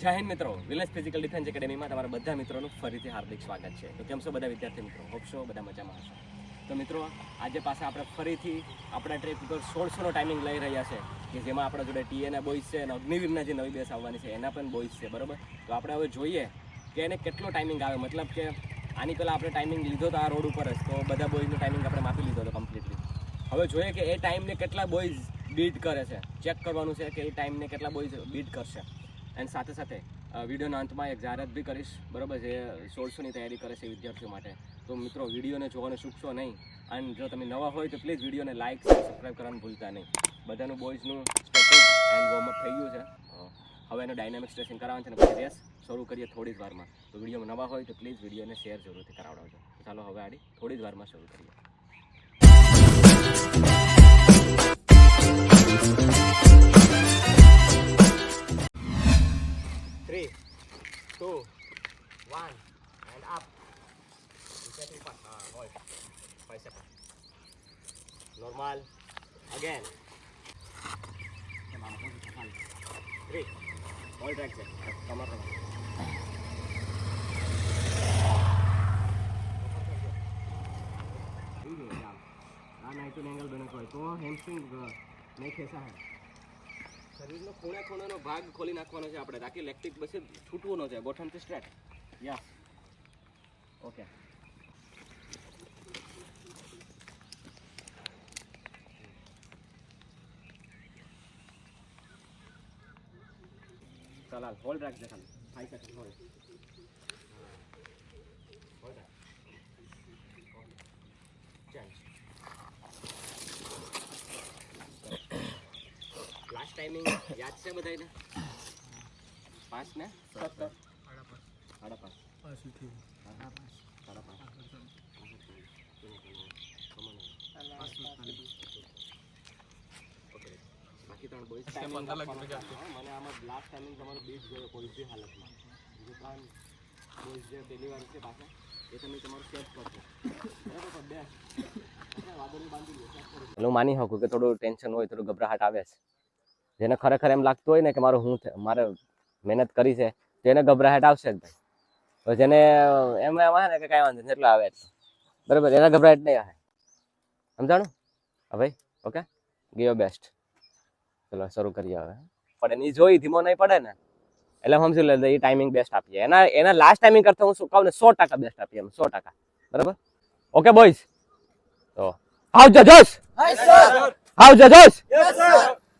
જય હિન્દ મિત્રો, village physical defence એકેડેમીમાં તમારા બધા મિત્રોનું ફરીથી હાર્દિક સ્વાગત છે. તો કેમ છો બધા વિદ્યાર્થી મિત્રો? હોપ છો બધા મજામાં હશો. તો મિત્રો, આજે પાછા આપણે ફરીથી આપણા ટ્રેક ઉપર 1600નો ટાઈમિંગ લઈ રહ્યા છે કે જેમાં આપણા જોડે ટીએના બોಯ್સ છે અને અગ્નિવીરના જે નવી બેસ આવવાની છે એના પણ બોಯ್સ છે, બરાબર. તો આપણે હવે જોઈએ કે એને કેટલો ટાઈમિંગ આવે, મતલબ કે આની પહેલાં આપણે ટાઈમિંગ લીધો હતો આ રોડ ઉપર જ, તો બધા બોયઝનો ટાઈમિંગ આપણે માપી લીધો હતો કમ્પ્લીટલી. હવે જોઈએ કે એ ટાઈમને કેટલા બોયઝ બીટ કરે છે, ચેક કરવાનું છે કે એ ટાઈમને કેટલા બોયઝ બીટ કરશે. એન્ડ સાથે સાથે વિડીયોના અંતમાં એક જાહેરાત બી કરીશ, બરાબર, જે 1600ની તૈયારી કરે છે વિદ્યાર્થીઓ માટે. તો મિત્રો, વિડીયોને જોવાનું ચૂકશો નહીં. અને જો તમે નવા હોય તો પ્લીઝ વિડીયોને લાઇક સબસ્ક્રાઈબ કરવાનું ભૂલતા નહીં. બધાનું બોયઝનું સ્ટેટિક એન્ડ વોર્મઅપ થઈ ગયું છે. હવે એનું ડાયનામિક સ્ટ્રેચિંગ કરાવવાનું છે અને પછી રેસ શરૂ કરીએ થોડી જ વારમાં. તો વિડીયોમાં નવા હોય તો પ્લીઝ વિડીયોને શેર જરૂરથી કરાવડાવજો. ચાલો હવે આડી થોડી જ વારમાં શરૂ કરીએ. 3, 2, 1 and up. Setting part. Hold. 5 seconds. Normal. Again. 3. Hold track set. Come on. 90 angle बने कोई तो हेमस्ट्रिंग नहीं खेसा है. શરીરનો ખૂણે ખૂણેનો ભાગ ખોલી નાખવાનો છે આપણે, તાકી લેક્ટિક બસ છૂટવું ન જાય ગોઠણથી સ્ટ્રેટ. Yes, okay. ચાલ હોલ્ડ રાખજે ખાલી 5 second hold. Hold change. Last timing યાદ છે બધાને? 5 ને 17 5.5 બાકી 3 બોયઝ ટાઈમિંગ મને આમાં લાસ્ટ ટાઈમિંગ તમારો બીટ ગયો કોઈ બી હાલતમાં. જે 3 બોયઝ જે પહેલી વાર છે પાછા એ તમે તમારું સેટ કરશો, બરાબર. બે વાદળી બાંધી લો. હું માની શકું કે થોડું ટેન્શન હોય, થોડું ગભરાહટ આવે છે. જેને ખરેખર એમ લાગતું હોય ને કે મારે મહેનત કરી છે, તેને ગભરાહટ આવશે જ ભાઈ. તો જેને એમ આવે ને કે કાંઈ વાંધો નહીં, એટલો આવે બરાબર, એને ગભરાહટ નહીં આવે. સમજાણું? હા ભાઈ, ઓકે, ગયો બેસ્ટ. ચલો શરૂ કરીએ હવે. પણ એની જોઈ ધીમો નહીં પડે ને એટલે સમજી લે એ ટાઈમિંગ બેસ્ટ આપીએ. એના લાસ્ટ ટાઈમિંગ કરતા હું શું કહું ને 100% બેસ્ટ આપીએ, એમ 100%, બરાબર. ઓકે બોયઝ, તો આવજો જોશ, આવજો જોશ,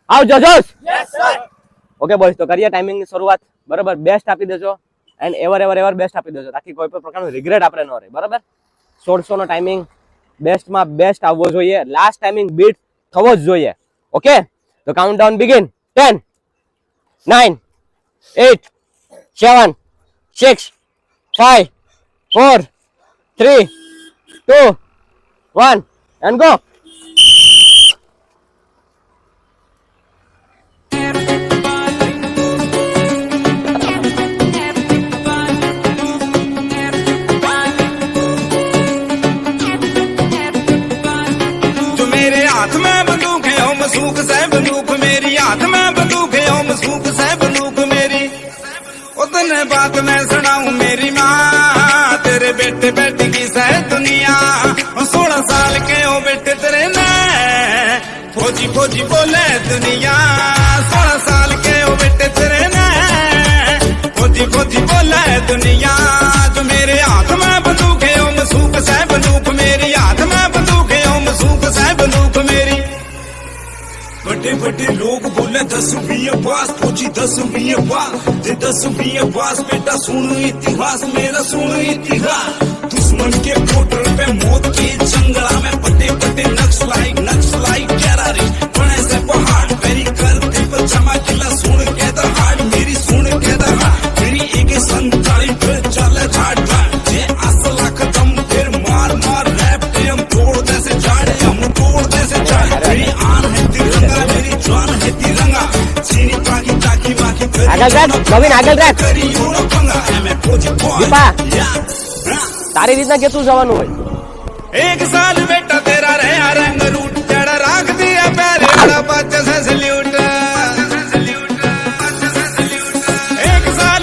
આવજો જોશ. ઓકે બોયઝ, તો કરીએ ટાઈમિંગની શરૂઆત, બરાબર. બેસ્ટ આપી દેજો એન્ડ એવર બેસ્ટ આપી દેજો, તાકી કોઈ પણ પ્રકારનું રિગ્રેટ આપણે ન રહે, બરાબર. 1600નો ટાઈમિંગ બેસ્ટમાં બેસ્ટ આવવો જોઈએ, લાસ્ટ ટાઈમિંગ બીટ થવો જ જોઈએ. ઓકે, તો કાઉન્ટડાઉન બિગિન. 10, 9, 8, 7, 6, 5, 4, 3, 2, 1 and go. मसूक से बंदूक मेरी हाथ में बंदूक है, ओ मसूक से बंदूक मेरी. उतने बात मैं सुनाऊं मेरी माँ, तेरे बेटे बेटी की सह दुनिया. 16 साल के ओ बेटे तेरे ने फौजी फौजी बोले दुनिया. 16 साल के ओ बेटे तेरे ने फौजी फौजी बोले दुनिया. जो मेरे हाथ में बंदूक है, ओ मसूक से बंदूक मेरी. हाथ में बंदूक है, ओ मसूक से बंदूक मेरी. बड़े बड़े लोग बोले 10-20 पास, फौजी 10-20 पास, 10-20 पास. बेटा सुन इतिहास मेरा, सुन इतिहास. दुश्मन के बॉर्डर पे मौत की जंगला में बड़े बड़े नक्सलाई टेररिस्ट बने से पहाड़ मेरी करते पर जमा किला. सुन के दहाड़ मेरी, सुन के दहाड़ मेरी. AK-47 पे चले झाड़ जे असला खत्म फिर मार मार रैप हम तोड़ दे से झाड़े, हम तोड़ दे से झाड़े. मेरी आन है तिरंगा, मेरी जान है तिरंगा. चीनी पाकी ताकी माकी આગળ રાખ નવીન, આગળ રાખ. તારી રીતના કેતું જવાનું હોય. एक साल बेटा तेरा रहा रंग रूट चढ़ा राख दिया पैर बड़ा बच्चा से सल्यूट. एक साल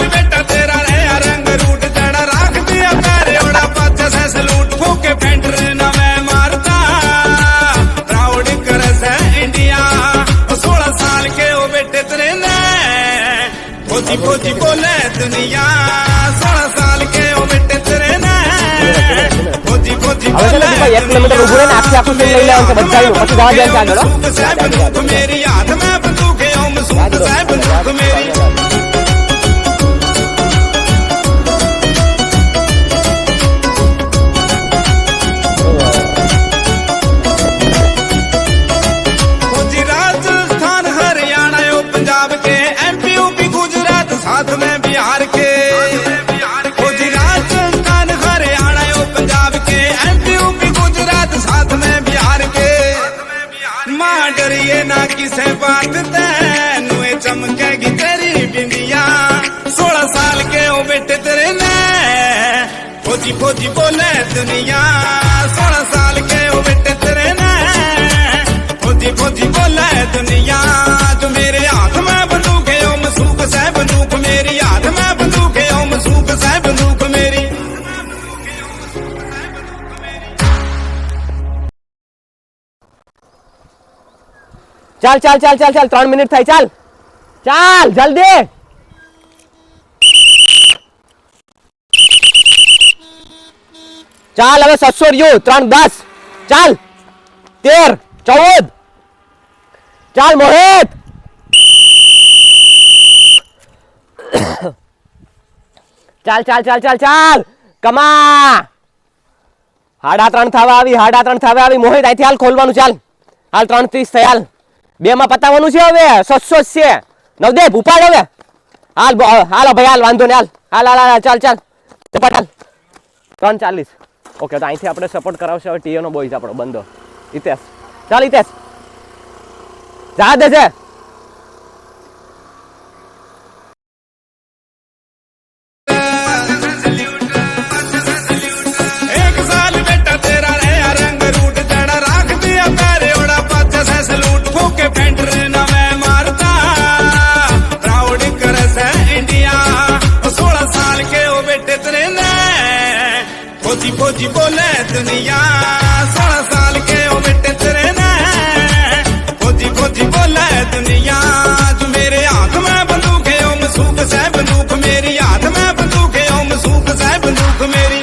फौजी फौजी बोले दुनिया 16 साल के ओ बेटे तेरे ने फौजी फौजी હવે છે ને ભાઈ 1 કિલોમીટર ઊભું રહીને આખું સીન લઈ લેવાનું છે બધાનું પછી જવા દેવાનું છે આગળ बंदूक मेरी हाथ में बंदूक है ओ मसूक से बंदूक मेरी फौजी राजस्थान हरियाणा यो पंजाब के एमपी यूपी गुजरात साथ में बिहार के फौजी राजस्थान हरियाणा यो पंजाब के एमपी यूपी गुजरात साथ में बिहार के माँ डरिए ना किसे बात तेनुए चमकेगी तेरी बिंदिया 16 साल के ओ बेटे तेरे ने फौजी फौजी बोले दुनिया 16 साल के ओ बेटे तेरे ने फौजी फौजी बोले दुनिया जो मेरे हाथ में बंदूक है ओ मसूक से बंदूक मेरी हाथ में बंदूक है ओ मसूक से बंदूक मेरी ચાલ ચાલ ચાલ ચાલ ચાલ 3 મિનિટ થઈ ચાલ ચાલ જલ્દી ચાલ હવે 700 રહ્યું 3 10 ચાલ 13 14 ચાલ મોહિત ચાલ ચાલ ચાલ ચાલ ચાલ કમા 3:30 થવા આવી મોહિત અહીંથી હાલ ખોલવાનું ચાલ હાલ 3:30 થઈ હાલ 2 માં પતાવવાનું છે હવે 700 છે નવદેવ ઉપાડ હવે હાલ હાલો ભાઈ હાલ વાંધો ને હાલ હાલ હાલ હાલ ચાલ ચાલ ચપટ હાલ 3:40 ઓકે તો અહીંથી આપણે સપોર્ટ કરાવશે હવે ટીઓ નો બોયઝ આપણો બંધો હિતેશ ચાલ હિતેશ જા દે છે एक साल बेटा तेरा रहा रंग रूट जड़ा राख दिया पैरे ओड़ा पाचा से सलूट फूके फेंटर ना मैं मारता प्राउड कर से इंडिया 16 साल के ओ बेटे तेरे ने फौजी फौजी बोले दुनिया 16 साल के ओ बेटे तेरे ने फौजी फौजी बोले दुनिया जो मेरे हाथ में बंदूक है ओ मसूक से बंदूक मेरी हाथ में बंदूक है ओ मसूक से बंदूक मेरी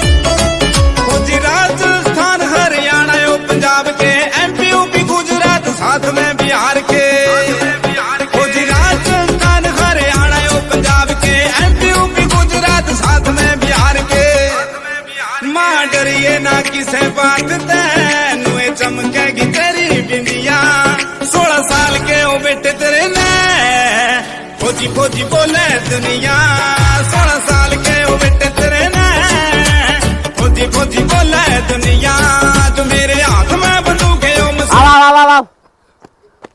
फौजी राजस्थान हरियाणा यो पंजाब के एमपी यूपी गुजरात साथ में बिहार के फौजी राजस्थान हरियाणा यो पंजाब के एमपी यूपी गुजरात साथ में बिहार के माँ डरिए ना किसे बात तेनुए चमकेगी तेरी बिंदिया 16 साल के ओ बेटे तेरे ने फौजी फौजी बोले दुनिया 16 साल के ओ बेटे तेरे ने फौजी फौजी बोले दुनिया जो मेरे हाथ में बंदूक है ओ मसूक આવ આવ આવ આવ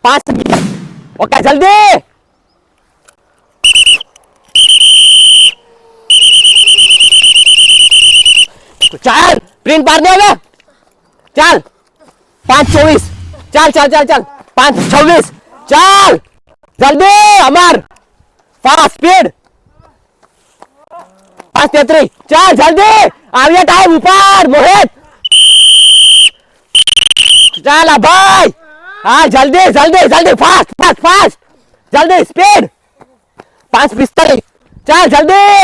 5 ઓકે જલ્દી ચાલ પ્રિન્ટ પાડ દે હવે ચાલ 5:24 ચાલ ચાલ ચાલ ચાલ 5:26 ચાલ જલ્દી અમર ફાસ્ટ સ્પીડ 5:33 ચાલ જલ્દી આવ્યા ટાઈમ ઉપર મોહિત ચાલ આ ભાઈ હા જલ્દી જલ્દી જલ્દી ફાસ્ટ ફાસ્ટ ફાસ્ટ જલ્દી સ્પીડ 5:45 ચાલ જલ્દી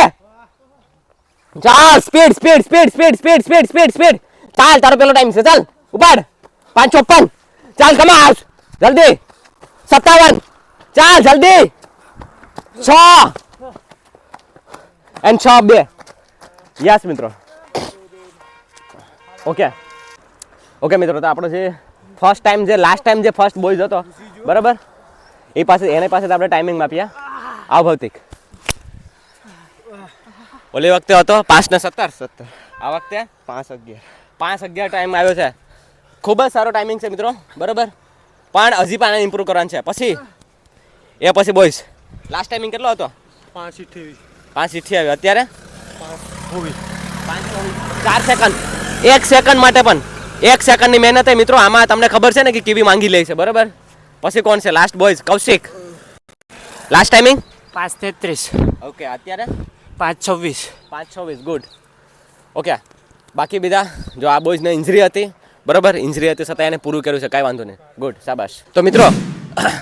ચાલ speed speed speed speed speed speed speed speed ચાલ તારો પેલો ટાઈમ છે ચાલ ઉપાડ 5:54 ચાલ કમા જલ્દી 57 ચાલ જલ્દી 6 and 6 2 યસ મિત્રો ઓકે ઓકે મિત્રો તો આપણો જે ફર્સ્ટ ટાઈમ જે લાસ્ટ ટાઈમ જે ફર્સ્ટ બોયઝ હતો બરાબર એ પાસે એની પાસે આપણે ટાઈમિંગ માપ્યા આવ ભૌતિક ઓલી વખતે હતો 5:17 આ વખતે 5:11 ટાઈમ આવ્યો છે ખૂબ જ સારો ટાઈમિંગ છે મિત્રો બરાબર પણ હજી પણ ઇમ્પ્રૂવ કરવાનું છે પછી એ પછી બોયઝ લાસ્ટ ટાઈમિંગ કેટલો હતો 5:28 અત્યારે 4 સેકન્ડ 1 સેકન્ડ માટે પણ 1 સેકન્ડની મહેનત છે મિત્રો આમાં તમને ખબર છે ને કે કેવી માંગી લે છે બરાબર પછી કોણ છે last boys Kaushik last timing 5:33 okay અત્યારે 5:26 5:26 ગુડ ઓકે બાકી બધા જો આ બોયઝને ઇન્જરી હતી બરાબર, ઇન્જરી હતી છતાં એને પૂરું કર્યું છે, કાંઈ વાંધો નહીં, ગુડ, શાબાશ. તો મિત્રો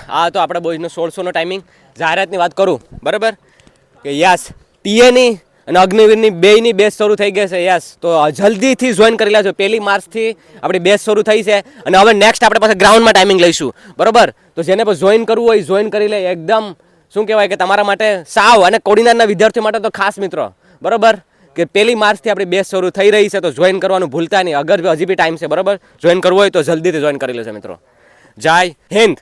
આ તો આપણા બોયઝનો 1600નો ટાઈમિંગ. જાહેરાતની વાત કરું બરાબર કે યસ ટીએની અને અગ્નિવીરની બેયની બેચ શરૂ થઈ ગઈ છે. યસ, તો જલ્દીથી જોઈન કરી લેજો. 1 માર્ચથી આપણી બેચ શરૂ થઈ છે અને હવે નેક્સ્ટ આપણે પાસે ગ્રાઉન્ડમાં ટાઈમિંગ લઈશું બરાબર. તો જેને પણ જોઈન કરવું હોય જોઈન કરી લે. એકદમ શું કહેવાય કે તમારા માટે સાવ, અને કોડીનારના વિદ્યાર્થીઓ માટે તો ખાસ મિત્રો બરાબર કે 1 માર્ચથી આપણી બેચ શરૂ થઈ રહી છે. તો જોઈન કરવાનું ભૂલતા નહીં. અગર હજી બી ટાઈમ છે બરાબર, જોઈન કરવું હોય તો જલ્દીથી જોઈન કરી લેજો મિત્રો. જય હિન્દ.